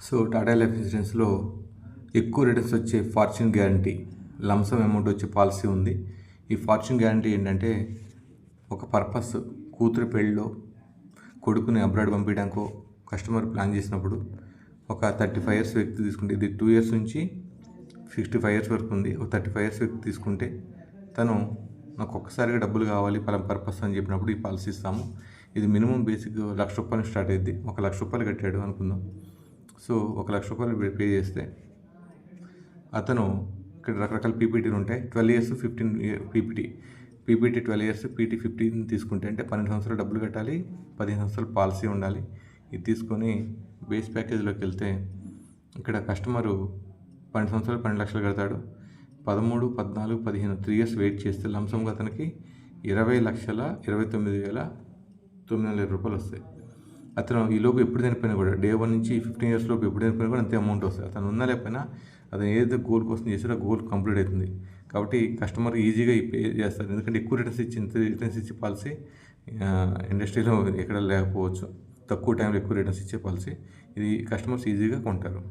So Tata life ఇన్సూరెన్స్లో ఎక్కువ returns వచ్చే ఫార్చ్యూన్ గ్యారంటీ లంసమ్ అమౌంట్ వచ్చే పాలసీ ఉంది. ఈ ఫార్చ్యూన్ గ్యారంటీ ఏంటంటే ఒక పర్పస్ కూతురు పెళ్ళిలో కొడుకుని అబ్రాడ్ పంపించడానికో కస్టమర్ ప్లాన్ చేసినప్పుడు ఒక 35 ఇయర్స్ వ్యక్తి తీసుకుంటే, ఇది 2 ఇయర్స్ నుంచి 65 ఇయర్స్ వరకు ఉంది. ఒక 35 ఇయర్స్ వ్యక్తి తీసుకుంటే తను నాకు ఒక్కసారిగా డబ్బులు కావాలి పలానా పర్పస్ అని చెప్పినప్పుడు ఈ పాలసీ ఇస్తాము. ఇది మినిమం బేసిక్ ₹1,00,000 స్టార్ట్ అయ్యింది. ₹1,00,000 కట్టాడు అనుకుందాం. సో ₹1,00,000 పే చేస్తే అతను ఇక్కడ రకరకాల పీపీటీలు ఉంటాయి. 12 ఇయర్స్ 15 పీపీటీ 12 ఇయర్స్, పీటీ 15 తీసుకుంటే అంటే 12 సంవత్సరాలు డబ్బులు కట్టాలి, 15 సంవత్సరాలు పాలసీ ఉండాలి. ఇది తీసుకొని బేస్ ప్యాకేజ్లోకి వెళ్తే ఇక్కడ కస్టమరు 12 సంవత్సరాలు 12 లక్షలు కడతాడు. 13, 14, 15 3 ఇయర్స్ వెయిట్ చేస్తే లంసంగా అతనికి ₹20,29,900 వస్తాయి. అతను ఈ లోపు ఎప్పుడు చనిపోయినా కూడా డే 1 నుంచి 15 ఇయర్స్ లోపు ఎప్పుడు చనిపోయినా కూడా అంతే అమౌంట్ వస్తుంది. అతను ఉన్నా లేకపోయినా అతను ఏదైతే గోల్ కోసం చేసాడో ఆ గోల్ కంప్లీట్ అవుతుంది. కాబట్టి కస్టమర్ ఈజీగా పే చేస్తారు. ఎందుకంటే ఎక్కువ రిటర్న్స్ ఇచ్చే పాలసీ ఇండస్ట్రీలో ఎక్కడ లేకపోవచ్చు. తక్కువ టైంలో ఎక్కువ రిటర్న్స్ ఇచ్చే పాలసీ ఇది కస్టమర్స్ ఈజీగా కొంటారు.